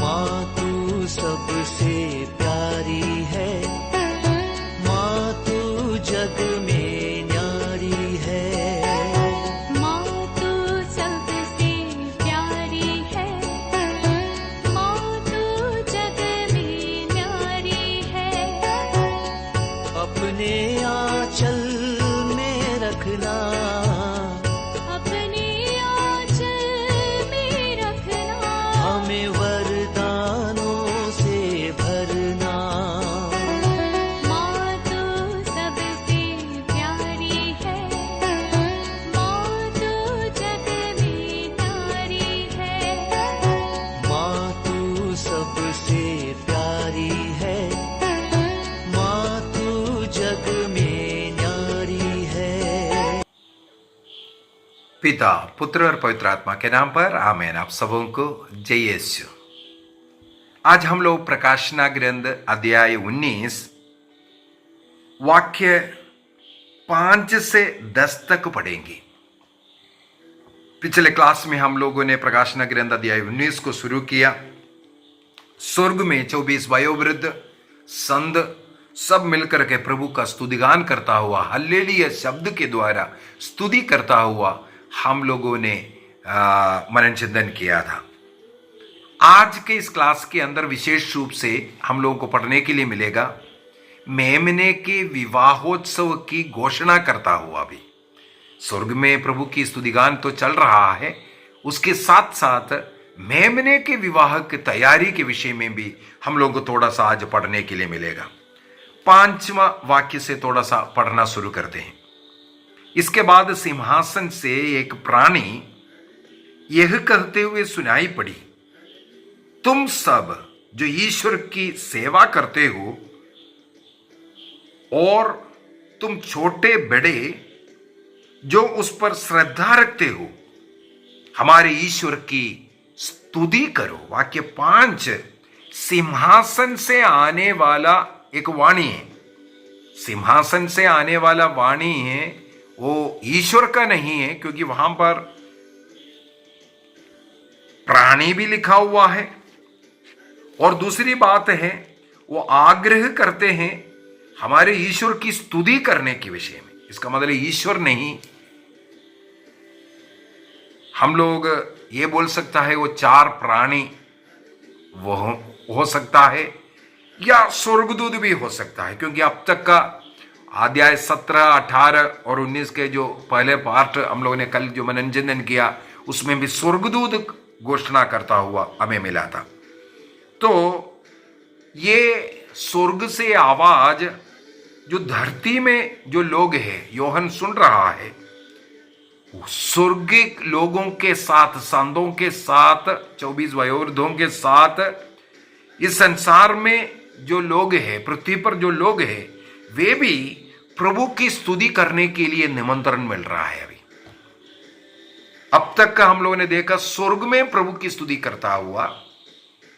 माँ तू सबसे प्यारी है, माँ तू जग में न्यारी है। माँ तू सबसे प्यारी है, माँ तू जग में न्यारी है। अपने आंचल में रखना, अपने आंचल में रखना। हमें वरदानों से भरना। माँ तू सबसे प्यारी है, माँ तू जग में न्यारी है। माँ तू सबसे प्यारी है, माँ तू जग में न्यारी है। पिता, पुत्र और पवित्र आत्मा के नाम पर आमीन। आप सबों को जय यीशु। आज हम लोग प्रकाशना ग्रंथ अध्याय 19 वाक्य 5 से 10 तक पढ़ेंगे। पिछले क्लास में हम लोगों ने प्रकाशना ग्रंथ अध्याय 19 को शुरू किया। स्वर्ग में 24 वयोवृद्ध संत सब मिलकर के प्रभु का स्तुतिगान करता हुआ, हल्लेलुया शब्द के द्वारा स्तुति करता हुआ हम लोगों ने मनन चिंतन किया था। आज के इस क्लास के अंदर विशेष रूप से हम लोगों को पढ़ने के लिए मिलेगा मेमने के विवाहोत्सव की घोषणा करता हुआ भी। स्वर्ग में प्रभु की स्तुतिगान तो चल रहा है, उसके साथ साथ मेमने के विवाह की तैयारी के विषय में भी हम लोगों को थोड़ा सा आज पढ़ने के लिए मिलेगा। 5वां वाक्य से थोड़ा सा पढ़ना शुरू करते हैं। इसके बाद सिंहासन से एक प्राणी यह कहते हुए सुनाई पड़ी, तुम सब जो ईश्वर की सेवा करते हो और तुम छोटे बड़े जो उस पर श्रद्धा रखते हो, हमारे ईश्वर की स्तुति करो। वाक्य 5, सिंहासन से आने वाला एक वाणी है। सिंहासन से आने वाला वाणी है, वो ईश्वर का नहीं है, क्योंकि वहां पर प्राणी भी लिखा हुआ है। और दूसरी बात है, वो आग्रह करते हैं हमारे ईश्वर की स्तुति करने के विषय में। इसका मतलब ईश्वर नहीं, हम लोग ये बोल सकता है वो 4 प्राणी वो हो सकता है, या स्वर्गदूत भी हो सकता है, क्योंकि अब तक का अध्याय 17, 18 और 19 के जो पहले पार्ट हम लोगों ने कल जो मनोरंजन किया, उसमें भी स्वर्गदूत घोषणा करता हुआ हमें मिला था। तो ये स्वर्ग से आवाज जो धरती में जो लोग हैं, योहन सुन रहा है, स्वर्गिक लोगों के साथ, संतों के साथ, 24 वयोवृद्धों के साथ, इस संसार में जो लोग हैं, पृथ्वी पर जो लोग हैं, वे भी प्रभु की स्तुति करने के लिए निमंत्रण मिल रहा है। अभी अब तक का हम लोगों ने देखा स्वर्ग में प्रभु की स्तुति करता हुआ,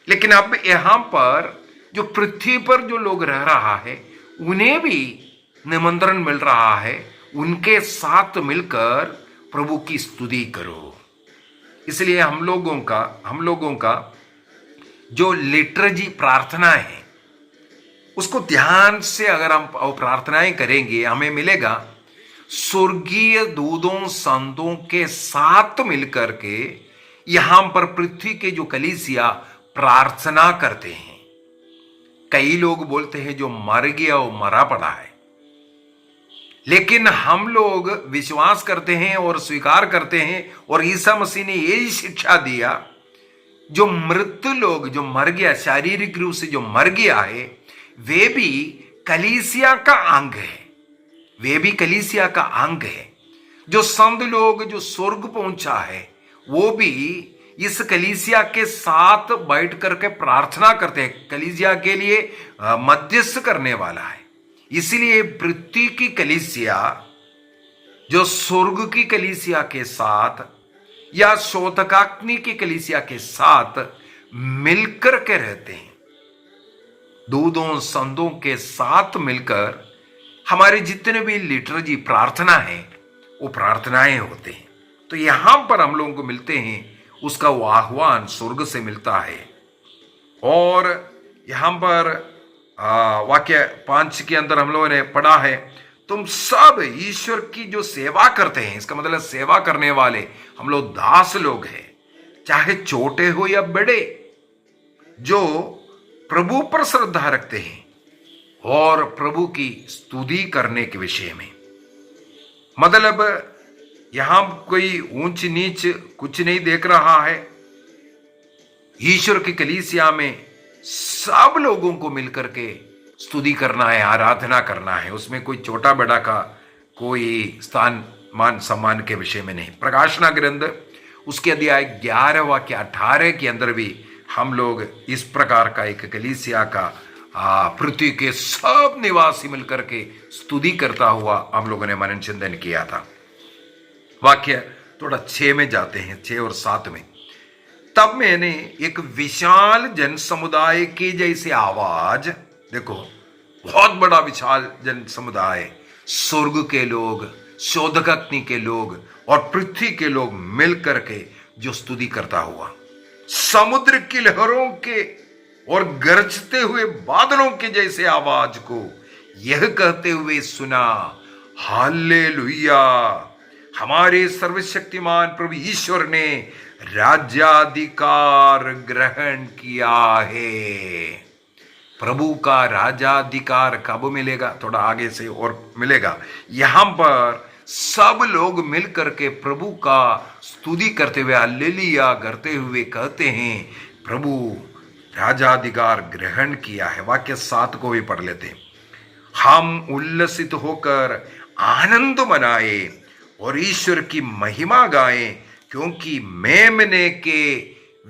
लेकिन अब यहां पर जो पृथ्वी पर जो लोग रह रहा है, उन्हें भी निमंत्रण मिल रहा है, उनके साथ मिलकर प्रभु की स्तुति करो। इसलिए हम लोगों का जो लिटर्जी प्रार्थना है, उसको ध्यान से अगर हम प्रार्थनाएं करेंगे, हमें मिलेगा स्वर्गीय दूतों संतों के साथ मिलकर के यहां पर पृथ्वी के जो कलीसिया प्रार्थना करते हैं। कई लोग बोलते हैं जो मर गया वो मरा पड़ा है, लेकिन हम लोग विश्वास करते हैं और स्वीकार करते हैं, और ईसा मसीह ने यही शिक्षा दिया, जो मृत लोग, जो मर गया, शारीरिक रूप से जो मर गया है, वे भी कलीसिया का अंग है, वे भी कलीसिया का अंग है। जो संत लोग जो स्वर्ग पहुंचा है, वो भी इस कलीसिया के साथ बैठ करके प्रार्थना करते हैं। कलीसिया के लिए मध्यस्थ करने वाला है। इसलिए पृथ्वी की कलीसिया जो स्वर्ग की कलीसिया के साथ या शोधकाग्नि की कलीसिया के साथ मिलकर के रहते हैं। दूतों संतों के साथ मिलकर हमारे जितने भी लिटर्जी प्रार्थना है, वो प्रार्थनाएं होते हैं। तो यहां पर हम लोगों को मिलते हैं, उसका वो आह्वान स्वर्ग से मिलता है। और यहां पर वाक्य 5 के अंदर हम लोगों ने पढ़ा है, तुम सब ईश्वर की जो सेवा करते हैं, इसका मतलब सेवा करने वाले हम लोग दास लोग हैं, चाहे छोटे हो या बड़े, जो प्रभु पर श्रद्धा रखते हैं और प्रभु की स्तुति करने के विषय में। मतलब यहां कोई ऊंच नीच कुछ नहीं देख रहा है। ईश्वर की कलीसिया में सब लोगों को मिलकर के स्तुति करना है, आराधना करना है, उसमें कोई छोटा बड़ा का कोई स्थान मान सम्मान के विषय में नहीं। प्रकाशना ग्रंथ उसके अध्याय 11 वाक्य 18 के अंदर भी हम लोग इस प्रकार का एक कलीसिया का पृथ्वी के सब निवासी मिलकर के स्तुति करता हुआ हम लोगों ने मनन चिंतन किया था। वाक्य थोड़ा 6 में जाते हैं, 6 और 7 में। तब मैंने एक विशाल जन समुदाय की जैसी आवाज, देखो बहुत बड़ा विशाल जन समुदाय, स्वर्ग के लोग, शोधक अग्नि के लोग और पृथ्वी के लोग मिलकर के जो स्तुति करता हुआ, समुद्र की लहरों के और गरजते हुए बादलों के जैसे आवाज को यह कहते हुए सुना, हालेलुया, हमारे सर्वशक्तिमान प्रभु ईश्वर ने राज्याधिकार ग्रहण किया है। प्रभु का राज्याधिकार कब मिलेगा? थोड़ा आगे से और मिलेगा। यहां पर सब लोग मिलकर के प्रभु का स्तुति करते हुए हालेलुया करते हुए कहते हैं, प्रभु राजाधिकार ग्रहण किया है। वाक्य 7 को भी पढ़ लेते हैं। हम उल्लसित होकर आनंद मनाए और ईश्वर की महिमा गाएं, क्योंकि मेमने के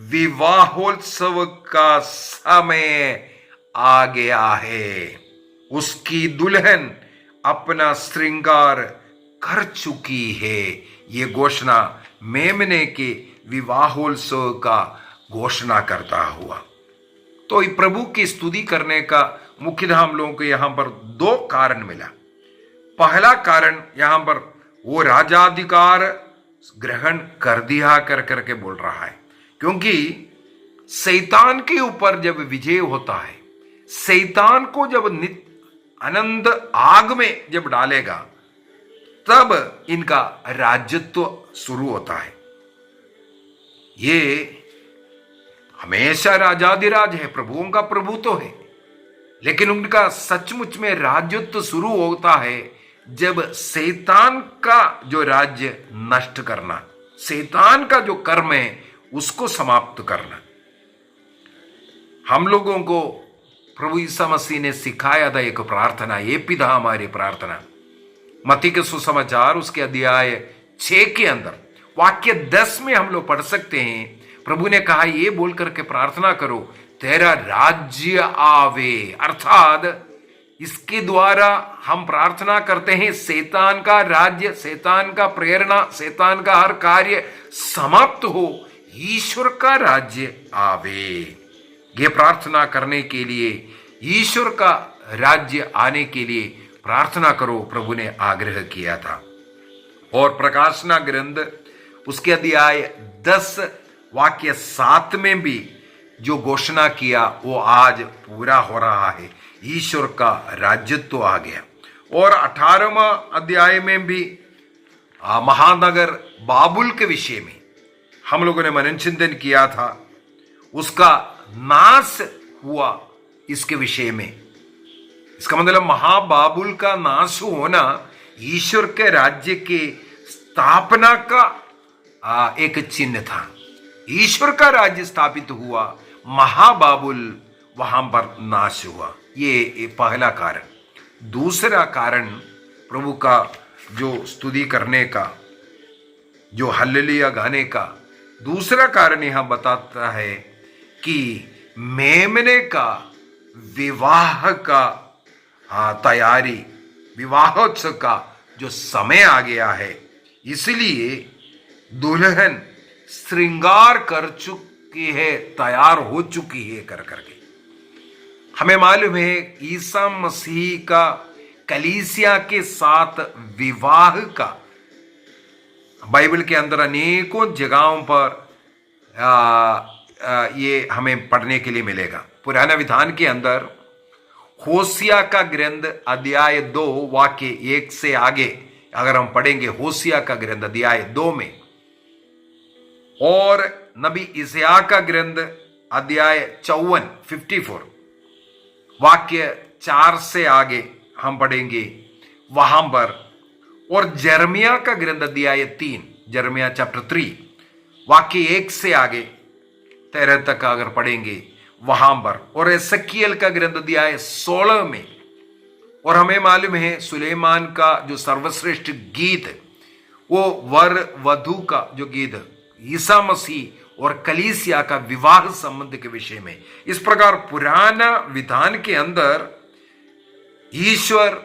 विवाहोत्सव का समय आ गया है। उसकी दुल्हन अपना श्रृंगार कर चुकी है। ये घोषणा मेमने के विवाहोत्सव का घोषणा करता हुआ। तो प्रभु की स्तुति करने का मुख्य हम लोगों को यहां पर 2 कारण मिला। पहला कारण यहां पर वो राजाधिकार ग्रहण कर दिया कर करके बोल रहा है, क्योंकि शैतान के ऊपर जब विजय होता है, शैतान को जब अनंत आग में जब डालेगा, तब इनका राज्यत्व शुरू होता है। ये हमेशा राजाधिराज है, प्रभुओं का प्रभु तो है, लेकिन उनका सचमुच में राज्यत्व शुरू होता है जब शैतान का जो राज्य नष्ट करना, शैतान का जो कर्म है उसको समाप्त करना। हम लोगों को प्रभु ईसा मसीह ने सिखाया था एक प्रार्थना, ये पिता हमारी प्रार्थना। मत्ती के सुसमाचार उसके अध्याय 6 के अंदर वाक्य 10 में हम लोग पढ़ सकते हैं। प्रभु ने कहा ये बोल करके प्रार्थना करो, तेरा राज्य आवे, अर्थात इसके द्वारा हम प्रार्थना करते हैं शैतान का राज्य, शैतान का प्रेरणा, शैतान का हर कार्य समाप्त हो, ईश्वर का राज्य आवे। ये प्रार्थना करने के लिए, ईश्वर का राज्य आने के लिए प्रार्थना करो, प्रभु ने आग्रह किया था। और प्रकाशना ग्रंथ उसके अध्याय 10 वाक्य 7 में भी जो घोषणा किया वो आज पूरा हो रहा है। ईश्वर का राज्यत्व आ गया। और 18वां अध्याय में भी महानगर बाबुल के विषय में हम लोगों ने मनन चिंतन किया था, उसका नाश हुआ इसके विषय में। इसका मतलब महाबाबुल का नाश होना ईश्वर के राज्य के स्थापना का एक चिन्ह था। ईश्वर का राज्य स्थापित हुआ, महाबाबुल वहां पर नाश हुआ। ये पहला कारण। दूसरा कारण प्रभु का जो स्तुति करने का, जो हल्लेलुया गाने का दूसरा कारण यहां बताता है कि मेमने का विवाह का तैयारी, विवाहोत्सव का जो समय आ गया है, इसलिए दुल्हन श्रृंगार कर चुकी है, तैयार हो चुकी है कर करके। हमें मालूम है ईसा मसीह का कलीसिया के साथ विवाह का बाइबल के अंदर अनेकों जगहों पर ये हमें पढ़ने के लिए मिलेगा। पुराना विधान के अंदर होसिया का ग्रंथ अध्याय 2 वाक्य 1 से आगे अगर हम पढ़ेंगे, होसिया का ग्रंथ अध्याय 2 में, और नबी इस्या का ग्रंथ अध्याय 54 वाक्य 4 से आगे हम पढ़ेंगे वहां पर, और जर्मिया का ग्रंथ अध्याय 3, जर्मिया चैप्टर 3 वाक्य 1 से आगे 13 तक अगर पढ़ेंगे वहां पर, और एसकीएल का ग्रंथ अध्याय 16 में। और हमें मालूम है सुलेमान का जो सर्वश्रेष्ठ गीत, वो वर वधु का जो गीत, ईसा मसीह और कलीसिया का विवाह संबंध के विषय में। इस प्रकार पुराना विधान के अंदर ईश्वर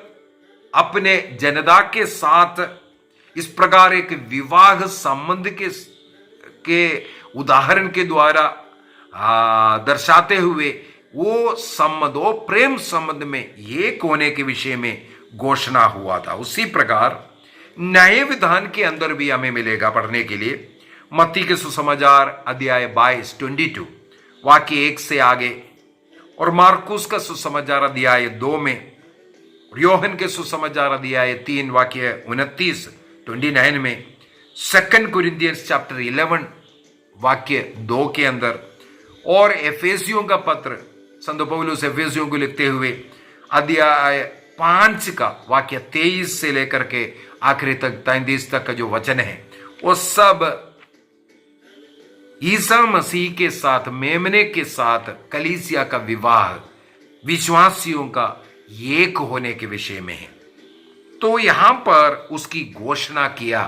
अपने जनता के साथ इस प्रकार एक विवाह संबंध के उदाहरण के द्वारा दर्शाते हुए वो संबंध, वो प्रेम संबंध में एक होने के विषय में घोषणा हुआ था। उसी प्रकार नए विधान के अंदर भी हमें मिलेगा पढ़ने के लिए। मत्ती के सुसमाचार अध्याय 22 वाक्य 1 से आगे, और मार्कुस का सुसमाचार अध्याय 2 में, और योहन के सुसमाचार अध्याय 3 वाक्य 29 में, 2 कुरिन्थियंस चैप्टर 11 वाक्य 2 के अंदर, और एफेसियों का पत्र संत पौलुस एफेसियों को लिखते हुए अध्याय 5 का वाक्य 23 से लेकर के आखिरी तक 33 तक का जो वचन है, वो सब ईसा मसीह के साथ, मेमने के साथ कलीसिया का विवाह, विश्वासियों का एक होने के विषय में है। तो यहां पर उसकी घोषणा किया,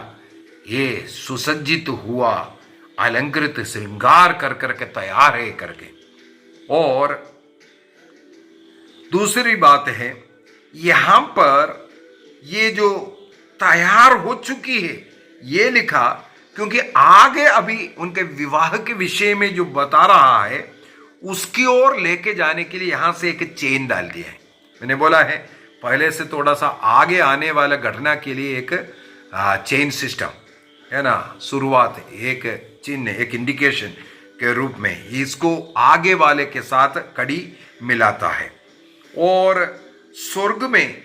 ये सुसज्जित हुआ, अलंकृत श्रृंगार कर करके तैयार है करके। और दूसरी बात है, यहां पर ये जो तैयार हो चुकी है ये लिखा, क्योंकि आगे अभी उनके विवाह के विषय में जो बता रहा है उसकी ओर लेके जाने के लिए यहां से एक चेन डाल दिया है। मैंने बोला है पहले से थोड़ा सा आगे आने वाला घटना के लिए एक चेन सिस्टम है ना, शुरुआत, एक चिन्ह, एक इंडिकेशन के रूप में इसको आगे वाले के साथ कड़ी मिलाता है। और स्वर्ग में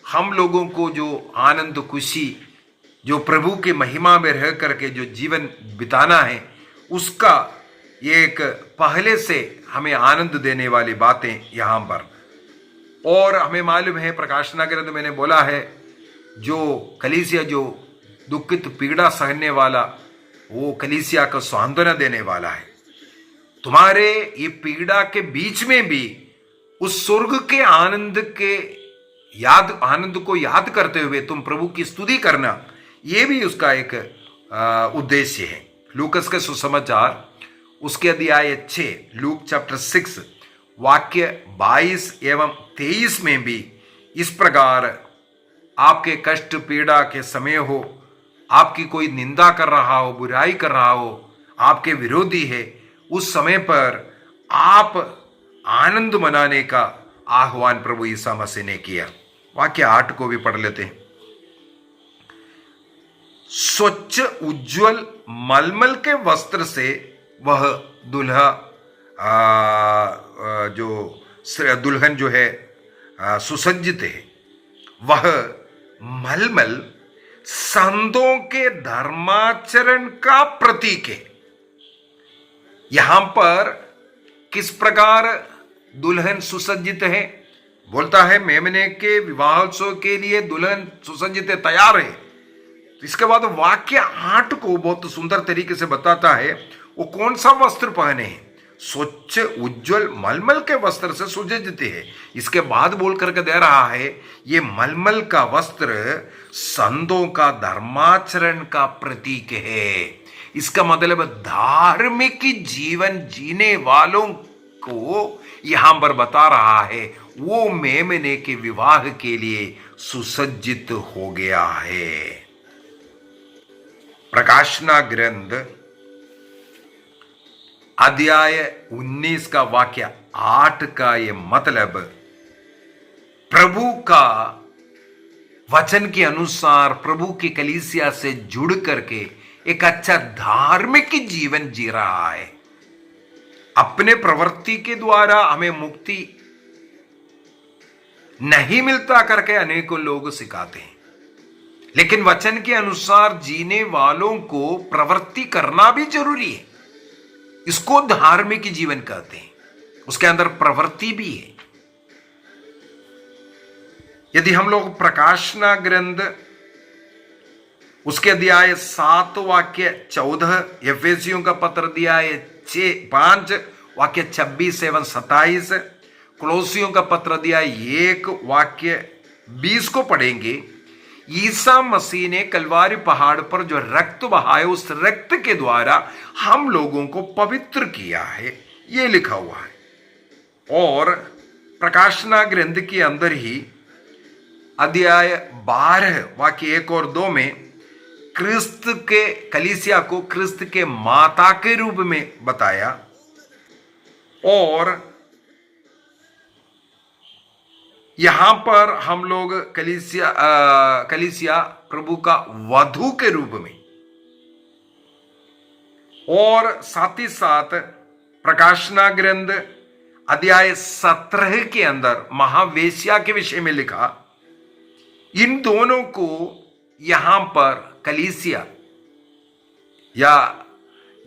हम लोगों को जो आनंद खुशी, जो प्रभु के महिमा में रह करके जो जीवन बिताना है, उसका ये एक पहले से हमें आनंद देने वाली बातें यहाँ पर। और हमें मालूम है प्रकाशना ग्रंथ मैंने बोला है, जो कलीसिया जो दुखित पीड़ा सहने वाला, वो कलीसिया को सांत्वना देने वाला है। तुम्हारे ये पीड़ा के बीच में भी उस स्वर्ग के आनंद को याद करते हुए तुम प्रभु की स्तुति करना, ये भी उसका एक उद्देश्य है। लूकस के सुसमाचार उसके अध्याय 6, लूक चैप्टर 6 वाक्य 22 एवं 23 में भी इस प्रकार आपके कष्ट पीड़ा के समय हो, आपकी कोई निंदा कर रहा हो, बुराई कर रहा हो, आपके विरोधी है, उस समय पर आप आनंद मनाने का आह्वान प्रभु ईसा मसीह ने किया। वाक्य 8 को भी पढ़ लेते हैं। स्वच्छ उज्जवल मलमल के वस्त्र से वह दुल्हा जो दुल्हन जो है सुसज्जित है, वह मलमल संतों के धर्माचरण का प्रतीक है। यहां पर किस प्रकार दुल्हन सुसज्जित है? बोलता है मेमने के विवाहोत्सव के लिए दुल्हन सुसज्जित है, तैयार है। इसके बाद वाक्य 8 को बहुत सुंदर तरीके से बताता है वो कौन सा वस्त्र पहने हैं। स्वच्छ उज्जवल मलमल के वस्त्र से सुसज्जित है। इसके बाद बोल करके दे रहा है ये मलमल का वस्त्र संतों का धर्माचरण का प्रतीक है। इसका मतलब धार्मिक जीवन जीने वालों को यहां पर बता रहा है वो मेमने के विवाह के लिए सुसज्जित हो गया है। प्रकाशना ग्रंथ अध्याय 19 का वाक्य 8 का ये मतलब प्रभु का वचन के अनुसार प्रभु की कलीसिया से जुड़ करके एक अच्छा धार्मिक जीवन जी रहा है। अपने प्रवृत्ति के द्वारा हमें मुक्ति नहीं मिलता करके अनेकों लोग सिखाते हैं, लेकिन वचन के अनुसार जीने वालों को प्रवृत्ति करना भी जरूरी है। इसको धार्मिक जीवन कहते हैं, उसके अंदर प्रवृत्ति भी है। यदि हम लोग प्रकाशना ग्रंथ उसके अध्याय 7 वाक्य 14, एफेसियों का पत्र अध्याय 5 वाक्य 26 एवं 27, कोलोसियों का पत्र अध्याय 1 वाक्य 20 को पढ़ेंगे, ईसा मसीह ने कलवारी पहाड़ पर जो रक्त बहाया, उस रक्त के द्वारा हम लोगों को पवित्र किया है, ये लिखा हुआ है। और प्रकाशना ग्रंथ के अंदर ही अध्याय 12 वाक्य 1 और 2 में क्रिस्त के कलीसिया को क्रिस्त के माता के रूप में बताया, और यहां पर हम लोग कलीसिया प्रभु का वधू के रूप में, और साथ ही साथ प्रकाशना ग्रंथ अध्याय 17 के अंदर महावेश्या के विषय में लिखा। इन दोनों को यहां पर कलीसिया या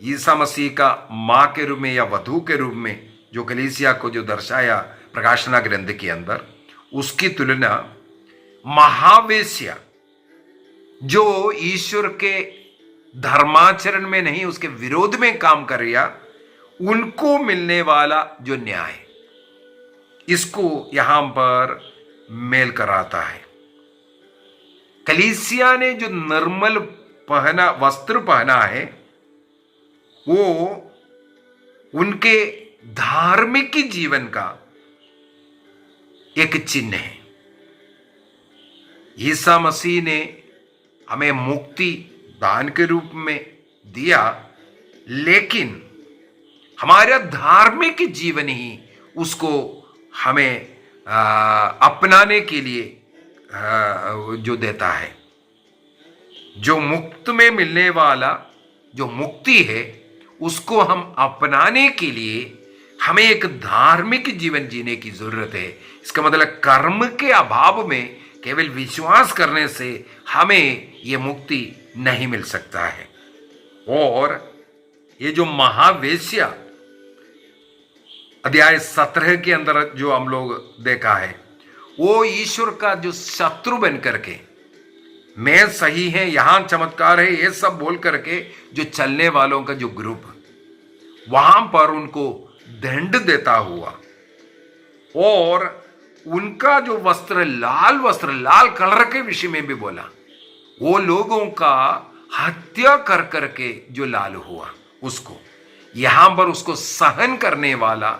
ईसा मसीह का मां के रूप में या वधू के रूप में जो कलीसिया को जो दर्शाया प्रकाशना ग्रंथ के अंदर, उसकी तुलना महावेश्या जो ईश्वर के धर्माचरण में नहीं उसके विरोध में काम कर रहा, उनको मिलने वाला जो न्याय, इसको यहां पर मेल कराता है। कलीसिया ने जो निर्मल वस्त्र पहना है वो उनके धार्मिक जीवन का एक चिन्ह है। ईसा मसीह ने हमें मुक्ति दान के रूप में दिया, लेकिन हमारा धार्मिक जीवन ही उसको हमें अपनाने के लिए जो देता है। जो मुक्त में मिलने वाला जो मुक्ति है, उसको हम अपनाने के लिए हमें एक धार्मिक जीवन जीने की जरूरत है। इसका मतलब कर्म के अभाव में केवल विश्वास करने से हमें यह मुक्ति नहीं मिल सकता है। और ये जो महावेश्या अध्याय 17 के अंदर जो हम लोग देखा है, वो ईश्वर का जो शत्रु बन करके मैं सही है, यहां चमत्कार है, ये सब बोल करके जो चलने वालों का जो ग्रुप वहां पर उनको दंड देता हुआ, और उनका जो वस्त्र लाल कलर के विषय में भी बोला, वो लोगों का हत्या कर करके जो लाल हुआ, उसको यहां पर उसको सहन करने वाला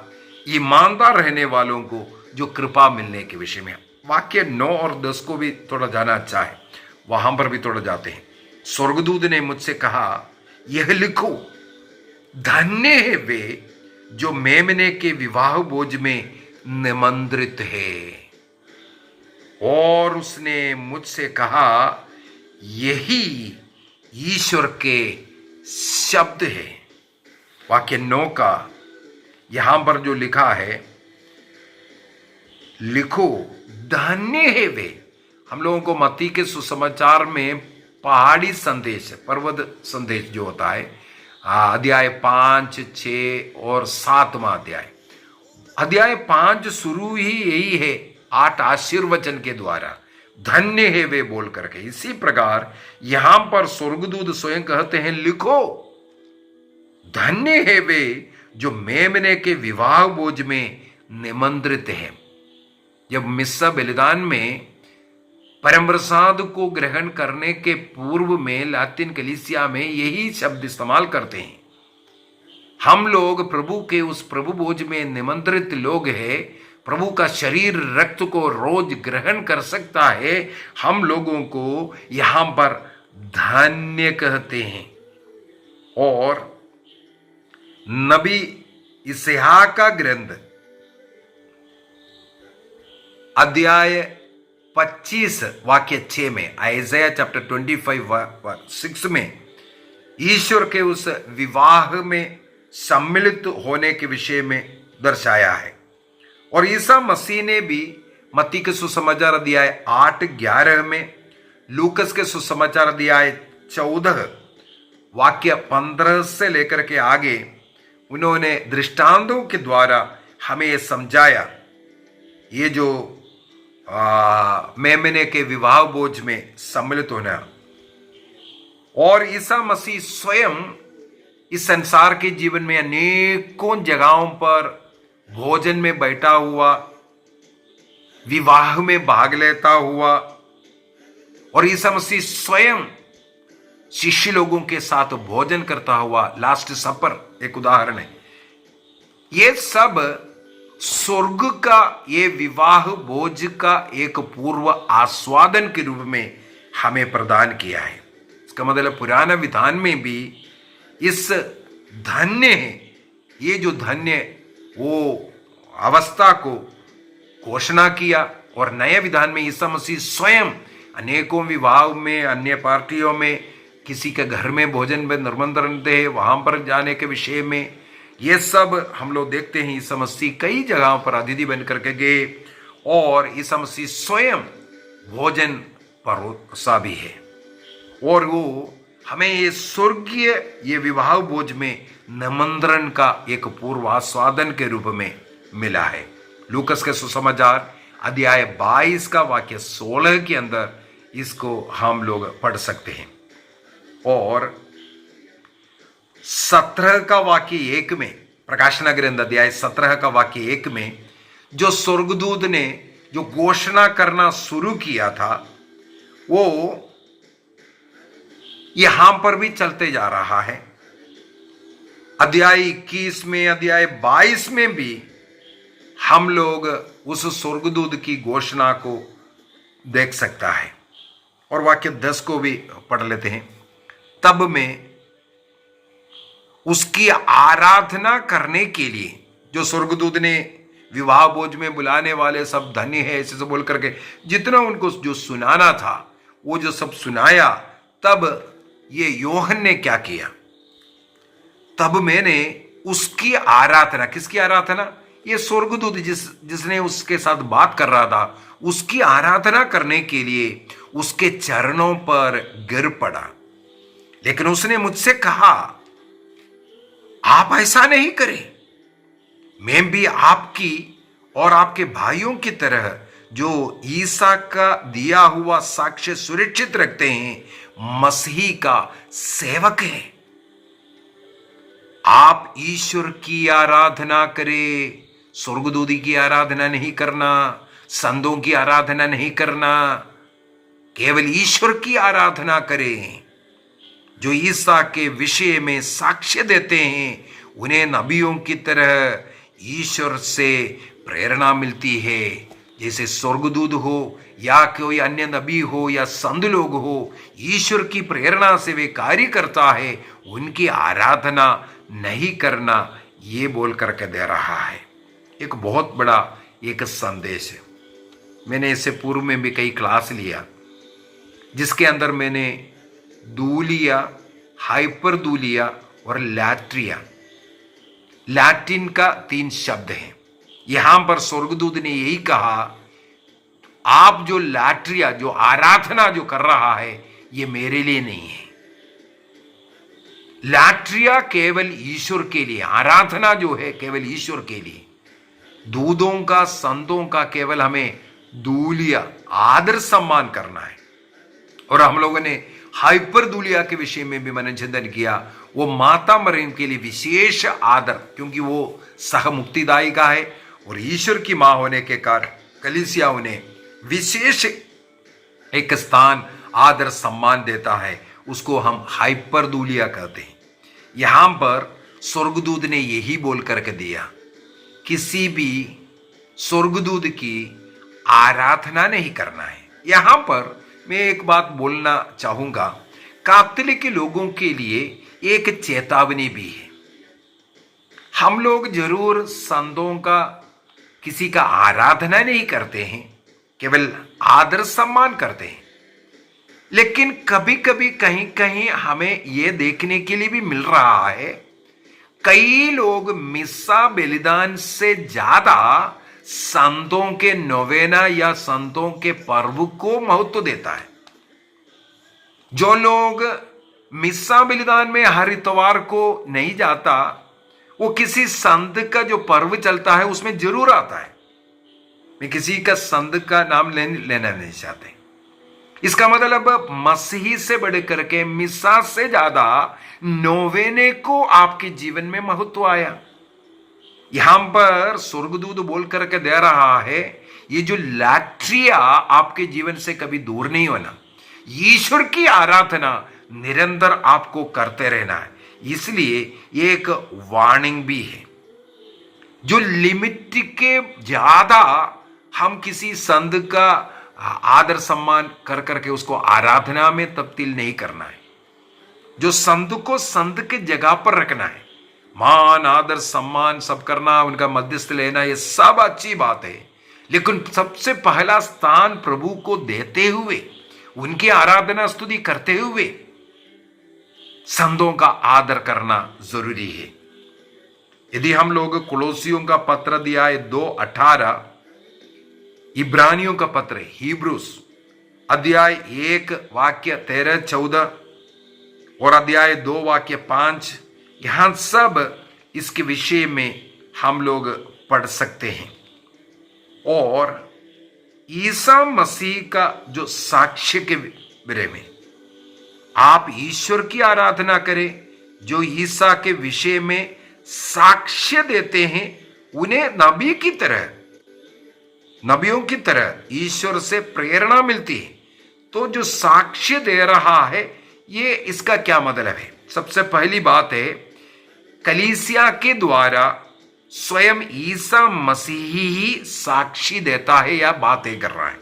ईमानदार रहने वालों को जो कृपा मिलने के विषय में। वाक्य 9 और 10 को भी थोड़ा जाना अच्छा है, वहां पर भी थोड़ा जाते हैं। स्वर्गदूत ने मुझसे कहा, यह लिखो, धन्य है वे जो मेमने के विवाह भोज में निमंत्रित है। और उसने मुझसे कहा, यही ईश्वर के शब्द है। वाक्य 9 का यहां पर जो लिखा है, लिखो धन्य है वे। हम लोगों को मत्ती के सुसमाचार में पहाड़ी संदेश, पर्वत संदेश जो होता है, अध्याय 5, 6 और 7वां अध्याय 5 शुरू ही यही है, 8 आशीर्वचन के द्वारा धन्य है वे बोल करके। इसी प्रकार यहां पर स्वर्गदूत स्वयं कहते हैं, लिखो धन्य है वे जो मेमने के विवाह भोज में निमंत्रित हैं। जब मिस्सा बलिदान में परम प्रसाद को ग्रहण करने के पूर्व में लातिन कलीसिया में यही शब्द इस्तेमाल करते हैं। हम लोग प्रभु के उस प्रभु भोज में निमंत्रित लोग हैं। प्रभु का शरीर रक्त को रोज ग्रहण कर सकता है। हम लोगों को यहां पर धन्य कहते हैं। और नबी इसहाक का ग्रंथ अध्याय 25 वाक्य 6 में, आइज़ाया चैप्टर 25 6 में ईश्वर के उस विवाह में सम्मिलित होने के विषय में दर्शाया है। और ईसा मसीह ने भी मत्ती के सुसमाचार अध्याय 8-11 में, लूकस के सुसमाचार अध्याय 14 वाक्य 15 से लेकर के आगे उन्होंने दृष्टांतों के द्वारा हमें यह समझाया, ये जो मेमने के विवाह भोज में सम्मिलित होना। और ईसा मसीह स्वयं इस संसार के जीवन में अनेकों जगहों पर भोजन में बैठा हुआ, विवाह में भाग लेता हुआ, और ईसा मसीह स्वयं शिष्य लोगों के साथ भोजन करता हुआ, लास्ट सपर एक उदाहरण है। ये सब स्वर्ग का, ये विवाह भोज का एक पूर्व आस्वादन के रूप में हमें प्रदान किया है। इसका मतलब पुराना विधान में भी इस धन्य है, ये जो धन्य वो अवस्था को घोषणा किया। और नए विधान में ईसा मसीह स्वयं अनेकों विवाह में, अन्य पार्टियों में, किसी के घर में भोजन में निमंत्रण दे, वहां पर जाने के विषय में, ये सब हम लोग देखते हैं। ईसा मसीह कई जगहों पर अतिथि बन करके गए और ईसा मसीह स्वयं भोजन परोसा भी है। और वो हमें ये स्वर्गीय ये विवाह भोज में निमंत्रण का एक पूर्वास्वादन के रूप में मिला है। लूकस के सुसमाचार अध्याय 22 का वाक्य 16 के अंदर इसको हम लोग पढ़ सकते हैं। और 17 का वाक्य 1 में, प्रकाशन ग्रंथ अध्याय 17 का वाक्य 1 में जो स्वर्गदूत ने जो घोषणा करना शुरू किया था, वो यहां पर भी चलते जा रहा है। अध्याय 21 में, अध्याय 22 में भी हम लोग उस स्वर्गदूत की घोषणा को देख सकता है। और वाक्य 10 को भी पढ़ लेते हैं। तब में उसकी आराधना करने के लिए, जो स्वर्गदूत ने विवाह भोज में बुलाने वाले सब धन्य है ऐसे बोल करके जितना उनको जो सुनाना था वो जो सब सुनाया, तब ये योहन ने क्या किया? तब मैंने उसकी आराधना, किसकी आराधना? ये स्वर्गदूत जिसने उसके साथ बात कर रहा था, उसकी आराधना करने के लिए उसके चरणों पर गिर पड़ा। लेकिन उसने मुझसे कहा, आप ऐसा नहीं करें। मैं भी आपकी और आपके भाइयों की तरह जो ईसा का दिया हुआ साक्ष्य सुरक्षित रखते हैं, मसीह का सेवक है। आप ईश्वर की आराधना करें, स्वर्गदूती की आराधना नहीं करना, संतों की आराधना नहीं करना, केवल ईश्वर की आराधना करें। जो ईसा के विषय में साक्ष्य देते हैं, उन्हें नबियों की तरह ईश्वर से प्रेरणा मिलती है। जैसे स्वर्गदूत हो या कोई अन्य नबी हो या संत लोग हो, ईश्वर की प्रेरणा से वे कार्य करता है, उनकी आराधना नहीं करना, ये बोल करके दे रहा है। एक बहुत बड़ा एक संदेश है। मैंने इससे पूर्व में भी कई क्लास लिया, जिसके अंदर मैंने दूलिया, हाइपर दूलिया और लैट्रिया, लैटिन का 3 शब्द हैं। यहां पर स्वर्गदूत ने यही कहा, आप जो लैट्रिया, जो आराधना जो कर रहा है, ये मेरे लिए नहीं है। लैट्रिया केवल ईश्वर के लिए, आराधना जो है केवल ईश्वर के लिए। दूधों का, संतों का केवल हमें दूलिया, आदर सम्मान करना है। और हम लोगों ने हाइपर दूलिया के विषय में भी मैंने चिंतन किया। वो माता मरियम के लिए विशेष आदर, क्योंकि वो सह मुक्तिदायिका है और ईश्वर की मां होने के कारण कलीसिया उन्हें विशेष एक स्थान, आदर, सम्मान देता है। उसको हम हाइपर दूलिया कहते हैं। यहां पर स्वर्गदूत ने यही बोल करके दिया, किसी भी स्वर्गदूत की आराधना नहीं करना है। यहां पर मैं एक बात बोलना चाहूंगा, कैथोलिक के लोगों के लिए एक चेतावनी भी है। हम लोग जरूर संतों का, किसी का आराधना नहीं करते हैं, केवल आदर सम्मान करते हैं। लेकिन कभी कभी कहीं कहीं हमें यह देखने के लिए भी मिल रहा है, कई लोग मिस्सा बलिदान से ज्यादा संतों के नोवेना या संतों के पर्व को महत्व देता है। जो लोग मिस्सा बलिदान में हर इतवार को नहीं जाता, वो किसी संत का जो पर्व चलता है उसमें जरूर आता है। मैं किसी का संत का नाम लेना नहीं चाहते। इसका मतलब मसीही से बढ़ करके मिस्सा से ज्यादा नोवेने को आपके जीवन में महत्व आया। यहां पर स्वर्गदूत बोल करके दे रहा है, ये जो लैट्रिया आपके जीवन से कभी दूर नहीं होना। ईश्वर की आराधना निरंतर आपको करते रहना है। इसलिए ये एक वार्निंग भी है। जो लिमिट के ज्यादा हम किसी संत का आदर सम्मान कर करके उसको आराधना में तब्दील नहीं करना है। जो संत को संत के जगह पर रखना है, मान आदर सम्मान सब करना, उनका मध्यस्थ लेना, ये सब अच्छी बात है। लेकिन सबसे पहला स्थान प्रभु को देते हुए, उनकी आराधना स्तुति करते हुए संतों का आदर करना जरूरी है। यदि हम लोग कुलोसियों का पत्र दिया है 2:18, इब्रानियों का पत्र हिब्रूस अध्याय 1 वाक्य 13-14 और अध्याय 2 वाक्य 5, यहां सब इसके विषय में हम लोग पढ़ सकते हैं। और ईसा मसीह का जो साक्ष्य के बारे में आप ईश्वर की आराधना करें, जो ईसा के विषय में साक्ष्य देते हैं, उन्हें नबी की तरह, नबियों की तरह ईश्वर से प्रेरणा मिलती है। तो जो साक्ष्य दे रहा है, ये इसका क्या मतलब है? सबसे पहली बात है, कलीसिया के द्वारा स्वयं ईसा मसीह ही साक्षी देता है या बातें कर रहा है।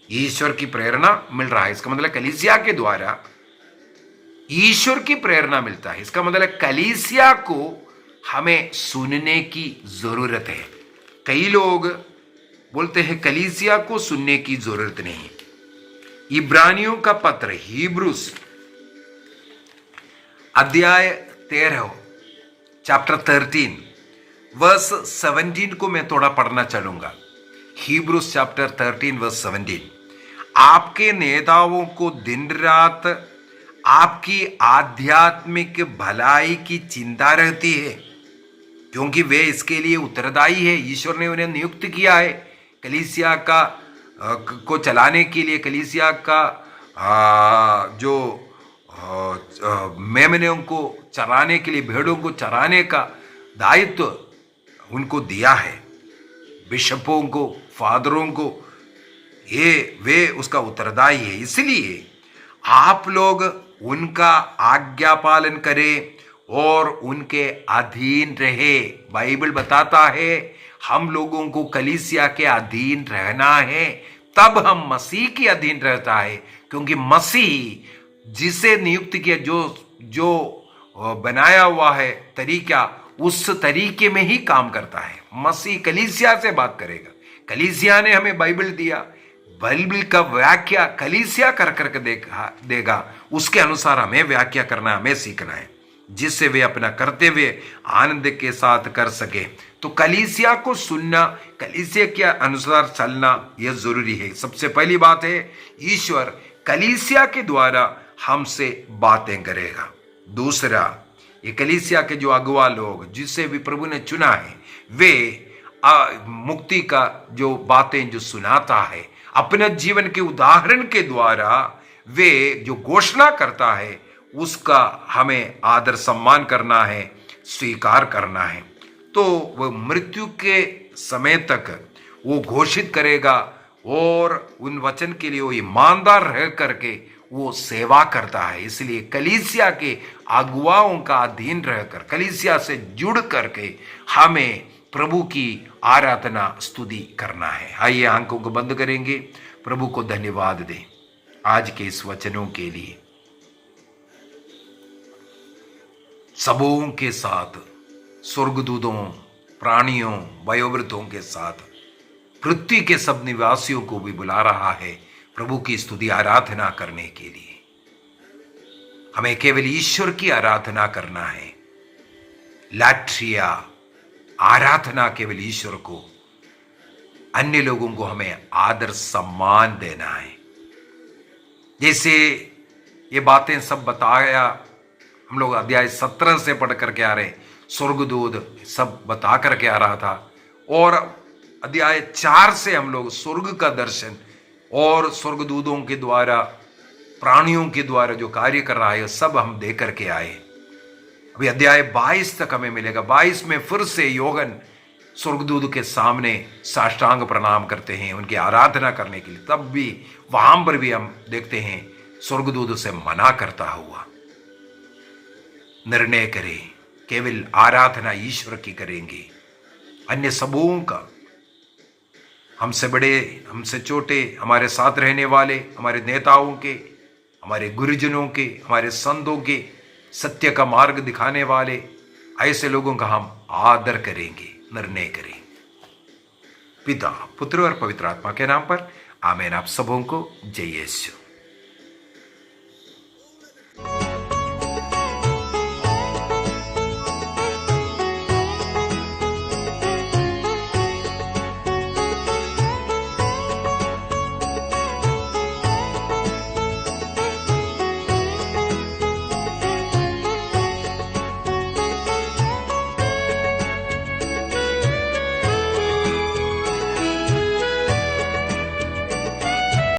ईश्वर की प्रेरणा मिल रहा है, इसका मतलब कलीसिया के द्वारा ईश्वर की प्रेरणा मिलता है। इसका मतलब कलीसिया को हमें सुनने की जरूरत है। कई लोग बोलते हैं कलीसिया को सुनने की जरूरत नहीं। इब्रानियों का पत्र हिब्रूस अध्याय 13 चैप्टर 13 वर्स 17 को मैं थोड़ा पढ़ना चलूंगा। हिब्रूस चैप्टर 13 वर्स 17, आपके नेताओं को दिन रात आपकी आध्यात्मिक भलाई की चिंता रहती है, क्योंकि वे इसके लिए उत्तरदायी है। ईश्वर ने उन्हें नियुक्त किया है कलीसिया का को चलाने के लिए। कलीसिया का जो मेमनों को चराने के लिए, भेड़ों को चराने का दायित्व उनको दिया है, बिशपों को, फादरों को, ये वे उसका उत्तरदायी है। इसलिए आप लोग उनका आज्ञा पालन करें और उनके अधीन रहे। बाइबल बताता है हम लोगों को कलीसिया के अधीन रहना है, तब हम मसीह के अधीन रहता है। क्योंकि मसीह जिसे नियुक्त किया, जो बनाया हुआ है तरीका, उस तरीके में ही काम करता है। मसीह कलीसिया से बात करेगा। कलीसिया ने हमें बाइबल दिया, बाइबल का व्याख्या कलीसिया कर करके देगा, उसके अनुसार हमें व्याख्या करना, हमें सीखना है, जिससे वे अपना करते हुए आनंद के साथ कर सके। तो कलीसिया को सुनना, कलीसिया के अनुसार चलना, यह जरूरी है। सबसे पहली बात है, ईश्वर कलीसिया के द्वारा हमसे बातें करेगा। दूसरा, ये कलीसिया के जो अगुवा लोग जिसे भी प्रभु ने चुना है, वे मुक्ति का जो बातें जो सुनाता है, अपने जीवन के उदाहरण के द्वारा वे जो घोषणा करता है, उसका हमें आदर सम्मान करना है, स्वीकार करना है। तो वह मृत्यु के समय तक वो घोषित करेगा और उन वचन के लिए वो ईमानदार रह करके वो सेवा करता है। इसलिए कलीसिया के अगुवाओं का अधीन रहकर, कलीसिया से जुड़ करके हमें प्रभु की आराधना स्तुति करना है। आइए आंखों को बंद करेंगे, प्रभु को धन्यवाद दें आज के इस वचनों के लिए। सबों के साथ, स्वर्गदूतों, प्राणियों, वयोवृद्धों के साथ पृथ्वी के सब निवासियों को भी बुला रहा है प्रभु की स्तुति आराधना करने के लिए। हमें केवल ईश्वर की आराधना करना है। लाट्रिया, आराधना केवल ईश्वर को, अन्य लोगों को हमें आदर सम्मान देना है। जैसे ये बातें सब बताया, हम लोग अध्याय 17 से पढ़ करके आ रहे, स्वर्गदूत सब बता करके आ रहा था, और अध्याय 4 से हम लोग स्वर्ग का दर्शन और स्वर्गदूतों के द्वारा, प्राणियों के द्वारा जो कार्य कर रहा है सब हम देख करके आए। अभी अध्याय 22 तक हमें मिलेगा। 22 में फिर से योहन स्वर्गदूत के सामने साष्टांग प्रणाम करते हैं उनकी आराधना करने के लिए। तब भी वहां पर भी हम देखते हैं स्वर्गदूत से मना करता हुआ, निर्णय करें केवल आराधना ईश्वर की करेंगे, अन्य सबों का, हमसे बड़े हमसे छोटे, हमारे साथ रहने वाले, हमारे नेताओं के, हमारे गुरुजनों के, हमारे संतों के, सत्य का मार्ग दिखाने वाले, ऐसे लोगों का हम आदर करेंगे, निर्णय करें। पिता, पुत्र और पवित्र आत्मा के नाम पर आमीन। आप सबों को जय यीशु।